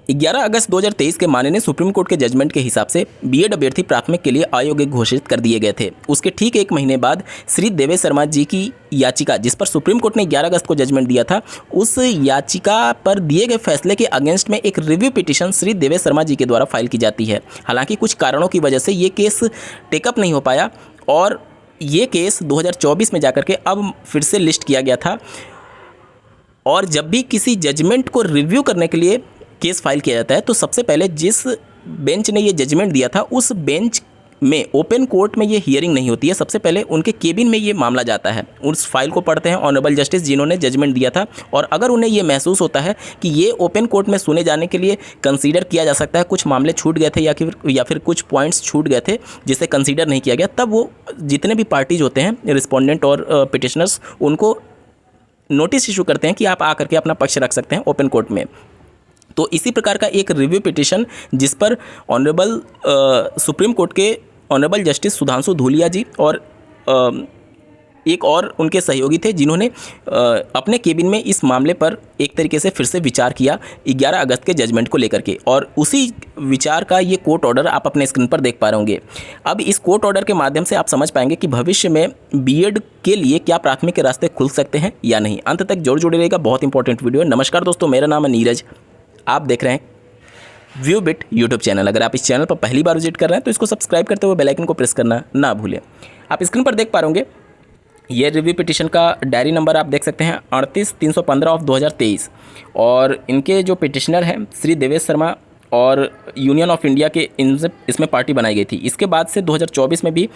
11 August 2023 के माननीय supreme court के जजमेंट के हिसाब से बीएड अभ्यर्थी प्राथमिक के लिए अयोग्य घोषित कर दिए गए थे। उसके ठीक एक महीने बाद श्री देवेश शर्मा जी की याचिका, जिस पर सुप्रीम कोर्ट ने 11 अगस्त को जजमेंट दिया था, उस याचिका पर दिए गए फैसले के अगेंस्ट में एक रिव्यू पिटीशन श्री देवेश शर्मा जी के द्वारा फाइल की जाती है। हालांकि कुछ कारणों की वजह से ये केस टेकअप नहीं हो पाया और ये केस 2024 में जाकर के अब फिर से लिस्ट किया गया था। और जब भी किसी जजमेंट को रिव्यू करने के लिए केस फाइल किया जाता है तो सबसे पहले जिस बेंच ने ये जजमेंट दिया था उस बेंच में ओपन कोर्ट में ये हियरिंग नहीं होती है। सबसे पहले उनके केबिन में ये मामला जाता है, उस फाइल को पढ़ते हैं ऑनरेबल जस्टिस जिन्होंने जजमेंट दिया था, और अगर उन्हें ये महसूस होता है कि ये ओपन कोर्ट में सुने जाने के लिए कंसीडर किया जा सकता है, कुछ मामले छूट गए थे या फिर कुछ पॉइंट्स छूट गए थे जिसे कंसीडर नहीं किया गया, तब वो जितने भी पार्टीज होते हैं रिस्पोंडेंट और पिटिशनर्स, उनको नोटिस इशू करते हैं कि आप आकर के अपना पक्ष रख सकते हैं ओपन कोर्ट में। तो इसी प्रकार का एक रिव्यू पिटीशन जिस पर ऑनरेबल सुप्रीम कोर्ट के ऑनरेबल जस्टिस सुधांशु धूलिया जी और एक और उनके सहयोगी थे जिन्होंने अपने केबिन में इस मामले पर एक तरीके से फिर से विचार किया 11 अगस्त के जजमेंट को लेकर के, और उसी विचार का ये कोर्ट ऑर्डर आप अपने स्क्रीन पर देख पा रहे होंगे। अब इस कोर्ट ऑर्डर के माध्यम से आप समझ पाएंगे कि भविष्य में बीएड के लिए क्या प्राथमिक के रास्ते खुल सकते हैं या नहीं। अंत तक जरूर जुड़े रहेगा, बहुत इंपॉर्टेंट वीडियो है। नमस्कार दोस्तों, मेरा नाम है नीरज, आप देख रहे हैं व्यू बिट यूट्यूब चैनल। अगर आप इस चैनल पर पहली बार विजिट कर रहे हैं तो इसको सब्सक्राइब करते हुए बेल आइकन को प्रेस करना ना भूलें। आप स्क्रीन पर देख पा रहे होंगे ये रिव्यू पिटीशन का डायरी नंबर आप देख सकते हैं 38315 ऑफ 2023, और इनके जो पिटिशनर हैं श्री देवेश शर्मा और यूनियन ऑफ इंडिया के इसमें पार्टी बनाई गई थी। इसके बाद से 2024 में भी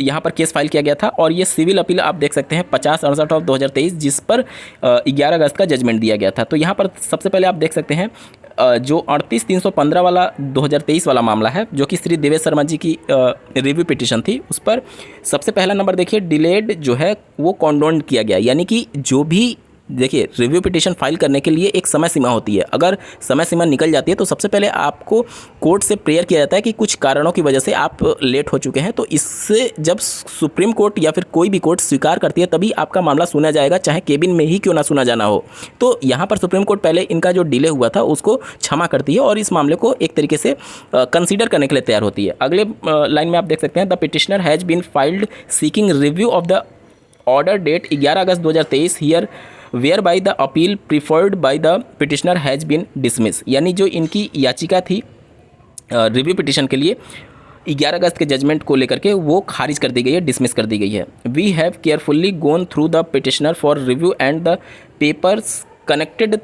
यहाँ पर केस फाइल किया गया था, और ये सिविल अपील आप देख सकते हैं 5068 ऑफ 2023, जिस पर 11 अगस्त का जजमेंट दिया गया था। तो यहाँ पर सबसे पहले आप देख सकते हैं जो 38315 वाला 2023 वाला मामला है, जो कि श्री देवेश शर्मा जी की रिव्यू पिटीशन थी, उस पर सबसे पहला नंबर देखिए डिलेड जो है वो कॉन्डोन किया गया। यानी कि जो भी देखिए रिव्यू पिटीशन फाइल करने के लिए एक समय सीमा होती है, अगर समय सीमा निकल जाती है तो सबसे पहले आपको कोर्ट से प्रेयर किया जाता है कि कुछ कारणों की वजह से आप लेट हो चुके हैं। तो इससे जब सुप्रीम कोर्ट या फिर कोई भी कोर्ट स्वीकार करती है तभी आपका मामला सुना जाएगा, चाहे केबिन में ही क्यों ना सुना जाना हो। तो यहाँ पर सुप्रीम कोर्ट पहले इनका जो डिले हुआ था उसको क्षमा करती है और इस मामले को एक तरीके से कंसीडर करने के लिए तैयार होती है। अगले लाइन में आप देख सकते हैं the petitioner has been filed seeking review of the order date 11 August 2023 here whereby the appeal preferred by the petitioner has been dismiss. यानी जो इनकी याचिका थी रिव्यू पिटिशन के लिए 11 अगस्त के जजमेंट को लेकर के वो खारिज कर दी गई है, डिसमिस कर दी गई है। We have carefully gone through the petitioner for review and the papers connected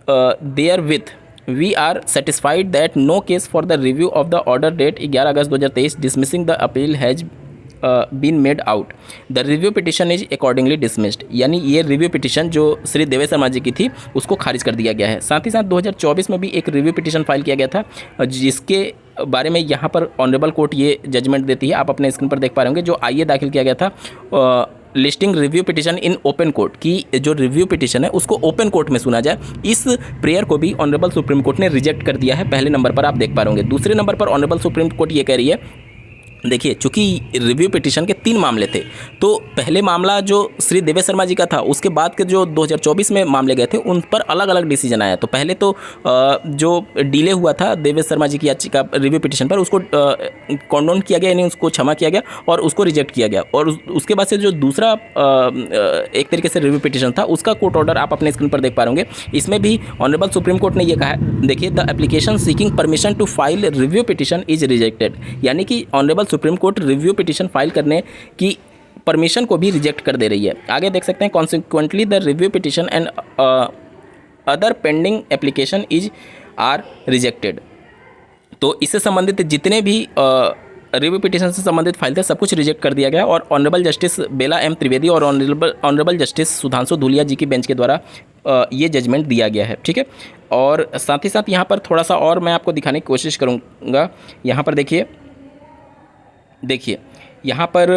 therewith we are satisfied that no case for the review of the order date 11 August 2023 dismissing the appeal has been made out. The review petition is accordingly dismissed. यानी ये review petition जो श्री देवेश शर्मा जी की थी उसको खारिज कर दिया गया है। साथ ही साथ 2024 में भी एक रिव्यू पिटिशन फाइल किया गया था जिसके बारे में यहाँ पर ऑनरेबल कोर्ट ये जजमेंट देती है, आप अपने स्क्रीन पर देख पा रहे होंगे। जो आइए दाखिल किया गया था listing review petition in open court की, जो रिव्यू पिटिशन है उसको ओपन कोर्ट में सुना जाए, इस प्रेयर को भी ऑनरेबल सुप्रीम कोर्ट ने रिजेक्ट कर दिया है। पहले नंबर पर आप देख पा रहे होंगे। दूसरे नंबर पर ऑनरेबल सुप्रीम कोर्ट ये कह रही है, देखिए चूंकि रिव्यू पिटीशन के 3 मामले थे, तो पहले मामला जो श्री देवेश शर्मा जी का था, उसके बाद के जो 2024 में मामले गए थे उन पर अलग अलग डिसीजन आया। तो पहले तो जो डिले हुआ था देवेश शर्मा जी की याचिका रिव्यू पिटीशन पर, उसको कॉन्डोन किया गया, यानी उसको क्षमा किया गया और उसको रिजेक्ट किया गया। और उसके बाद से जो दूसरा एक तरीके से रिव्यू पिटीशन था उसका कोर्ट ऑर्डर आप अपने स्क्रीन पर देख पा रहे होंगे। इसमें भी ऑनरेबल सुप्रीम कोर्ट ने ये कहा है, देखिए the application seeking permission to file review petition is rejected. यानी कि honourable Supreme Court review petition file करने की परमिशन को भी रिजेक्ट कर दे रही है। आगे देख सकते हैं consequently the review petition and other pending application is are rejected. तो इससे संबंधित जितने भी रिव्यू पिटीशन से संबंधित फाइल थे सब कुछ रिजेक्ट कर दिया गया, और ऑनरेबल जस्टिस बेला एम त्रिवेदी और ऑनरेबल जस्टिस सुधांशु धूलिया जी की बेंच के द्वारा ये जजमेंट दिया गया है। ठीक है, और साथ ही साथ यहाँ पर थोड़ा सा और मैं आपको दिखाने की कोशिश करूँगा। यहाँ पर देखिए यहाँ पर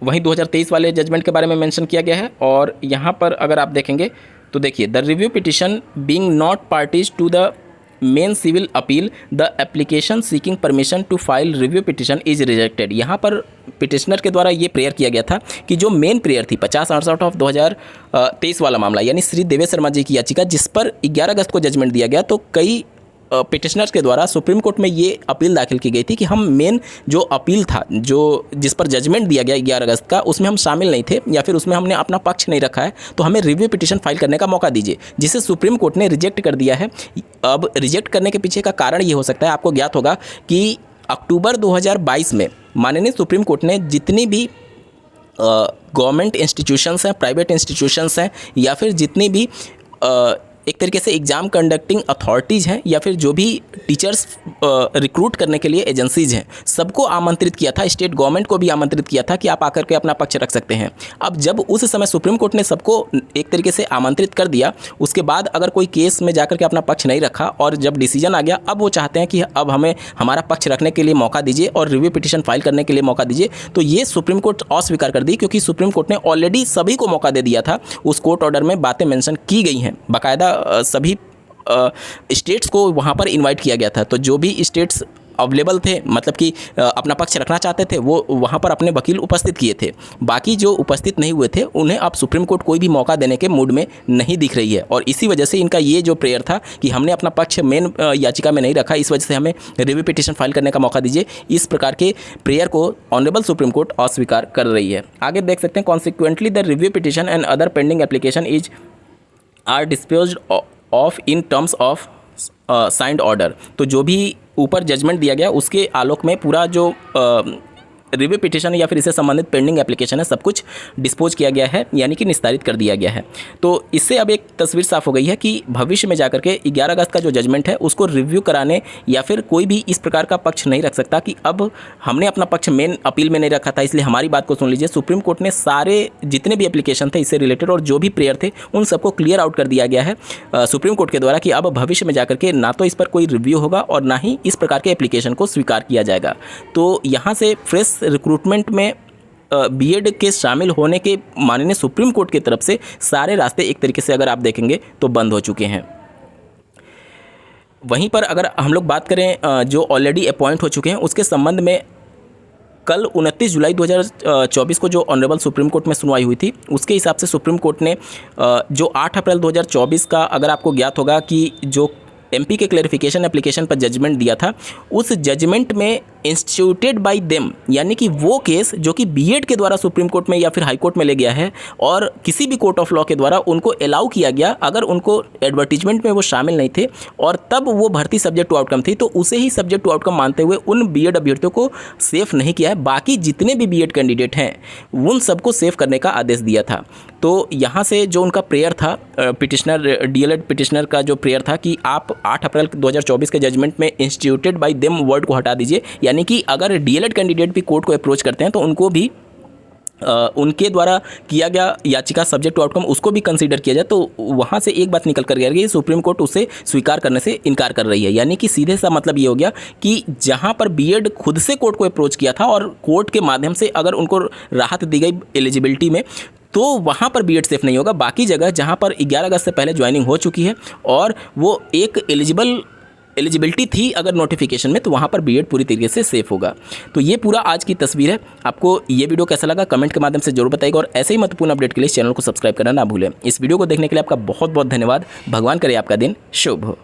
वहीं 2023 वाले जजमेंट के बारे में मेंशन किया गया है, और यहाँ पर अगर आप देखेंगे तो देखिए the review petition being not parties to the main civil appeal the application seeking permission to file review petition is rejected. यहाँ पर पिटिशनर के द्वारा ये प्रेयर किया गया था कि जो मेन प्रेयर थी 5068 ऑफ 2023 वाला मामला, यानी श्री देवेश शर्मा जी की याचिका जिस पर 11 अगस्त को जजमेंट दिया गया, तो कई पिटिशनर्स के द्वारा सुप्रीम कोर्ट में ये अपील दाखिल की गई थी कि हम मेन जो अपील था, जो जिस पर जजमेंट दिया गया 11 अगस्त का, उसमें हम शामिल नहीं थे या फिर उसमें हमने अपना पक्ष नहीं रखा है, तो हमें रिव्यू पिटिशन फाइल करने का मौका दीजिए, जिसे सुप्रीम कोर्ट ने रिजेक्ट कर दिया है। अब रिजेक्ट करने के पीछे का कारण ये हो सकता है, आपको ज्ञात होगा कि अक्टूबर 2022 में माननीय सुप्रीम कोर्ट ने जितनी भी गवर्नमेंट इंस्टीट्यूशंस हैं, प्राइवेट इंस्टीट्यूशंस हैं, या फिर जितनी भी एक तरीके से एग्ज़ाम कंडक्टिंग अथॉरिटीज़ हैं, या फिर जो भी टीचर्स रिक्रूट करने के लिए एजेंसीज़ हैं, सबको आमंत्रित किया था, स्टेट गवर्नमेंट को भी आमंत्रित किया था कि आप आकर के अपना पक्ष रख सकते हैं। अब जब उस समय सुप्रीम कोर्ट ने सबको एक तरीके से आमंत्रित कर दिया, उसके बाद अगर कोई केस में जाकर के अपना पक्ष नहीं रखा और जब डिसीजन आ गया, अब वो चाहते हैं कि अब हमें हमारा पक्ष रखने के लिए मौका दीजिए और रिव्यू पिटिशन फाइल करने के लिए मौका दीजिए, तो ये सुप्रीम कोर्ट अस्वीकार कर दी, क्योंकि सुप्रीम कोर्ट ने ऑलरेडी सभी को मौका दे दिया था। उस कोर्ट ऑर्डर में बातें मेंशन की गई हैं, बाकायदा सभी स्टेट्स को वहाँ पर इनवाइट किया गया था। तो जो भी स्टेट्स अवेलेबल थे, मतलब कि अपना पक्ष रखना चाहते थे, वो वहाँ पर अपने वकील उपस्थित किए थे। बाकी जो उपस्थित नहीं हुए थे, उन्हें अब सुप्रीम कोर्ट कोई भी मौका देने के मूड में नहीं दिख रही है, और इसी वजह से इनका ये जो प्रेयर था कि हमने अपना पक्ष मेन याचिका में नहीं रखा, इस वजह से हमें रिव्यू पिटिशन फाइल करने का मौका दीजिए, इस प्रकार के प्रेयर को ऑनरेबल सुप्रीम कोर्ट अस्वीकार कर रही है। आगे देख सकते हैं, consequently the review petition and other pending application is are disposed of in terms of signed order. तो जो भी ऊपर जजमेंट दिया गया, उसके आलोक में पूरा जो रिव्यू पिटिशन या फिर इससे संबंधित पेंडिंग एप्लीकेशन है, सब कुछ डिस्पोज किया गया है, यानी कि निस्तारित कर दिया गया है। तो इससे अब एक तस्वीर साफ हो गई है कि भविष्य में जाकर के 11 अगस्त का जो जजमेंट है, उसको रिव्यू कराने या फिर कोई भी इस प्रकार का पक्ष नहीं रख सकता कि अब हमने अपना पक्ष मेन अपील में नहीं रखा था, इसलिए हमारी बात को सुन लीजिए। सुप्रीम कोर्ट ने सारे जितने भी एप्लीकेशन थे इससे रिलेटेड और जो भी प्रेयर थे, उन सबको क्लियर आउट कर दिया गया है सुप्रीम कोर्ट के द्वारा कि अब भविष्य में जाकर के ना तो इस पर कोई रिव्यू होगा और ना ही इस प्रकार के एप्लीकेशन को स्वीकार किया जाएगा। तो यहाँ से फ्रेश रिक्रूटमेंट में बीएड के शामिल होने के माननीय सुप्रीम कोर्ट की तरफ से सारे रास्ते एक तरीके से अगर आप देखेंगे तो बंद हो चुके हैं। वहीं पर अगर हम लोग बात करें जो ऑलरेडी अपॉइंट हो चुके हैं, उसके संबंध में कल 29 जुलाई 2024 को जो ऑनरेबल सुप्रीम कोर्ट में सुनवाई हुई थी, उसके हिसाब से सुप्रीम कोर्ट ने जो 8 अप्रैल 2024 का, अगर आपको ज्ञात होगा कि जो एमपी के क्लैरिफिकेशन एप्लीकेशन पर जजमेंट दिया था, उस जजमेंट में इंस्टीट्यूटेड बाय देम, यानी कि वो केस जो कि बीएड के द्वारा सुप्रीम कोर्ट में या फिर हाई कोर्ट में ले गया है और किसी भी कोर्ट ऑफ लॉ के द्वारा उनको अलाउ किया गया, अगर उनको एडवर्टीजमेंट में वो शामिल नहीं थे और तब वो भर्ती सब्जेक्ट टू आउटकम थी, तो उसे ही सब्जेक्ट टू आउटकम मानते हुए उन बीएड अभ्यर्थियों को सेफ नहीं किया है। बाकी जितने भी बीएड कैंडिडेट हैं उन सबको सेफ करने का आदेश दिया था। तो यहाँ से जो उनका प्रेयर था, पिटिशनर डीएलएड पिटिशनर का जो प्रेयर था कि आप 8 अप्रैल 2024 के जजमेंट में इंस्टीट्यूटेड बाय देम वर्ड को हटा दीजिए, यानी कि अगर डीएलएड कैंडिडेट भी कोर्ट को अप्रोच करते हैं तो उनको भी उनके द्वारा किया गया याचिका सब्जेक्ट टू आउटकम उसको भी कंसीडर किया जाए। तो वहाँ से एक बात निकल कर गया कि सुप्रीम कोर्ट उसे स्वीकार करने से इनकार कर रही है, यानी कि सीधे सा मतलब ये हो गया कि जहाँ पर बीएड खुद से कोर्ट को अप्रोच किया था और कोर्ट के माध्यम से अगर उनको राहत दी गई एलिजिबिलिटी में, तो वहाँ पर बीएड सेफ नहीं होगा। बाकी जगह जहाँ पर 11 अगस्त से पहले ज्वाइनिंग हो चुकी है और वो एक एलिजिबिलिटी थी अगर नोटिफिकेशन में, तो वहाँ पर बीएड पूरी तरीके से सेफ होगा। तो ये पूरा आज की तस्वीर है। आपको ये वीडियो कैसा लगा कमेंट के माध्यम से जरूर बताइएगा और ऐसे ही महत्वपूर्ण अपडेट के लिए चैनल को सब्सक्राइब करना ना भूलें। इस वीडियो को देखने के लिए आपका बहुत बहुत धन्यवाद। भगवान करे आपका दिन शुभ हो।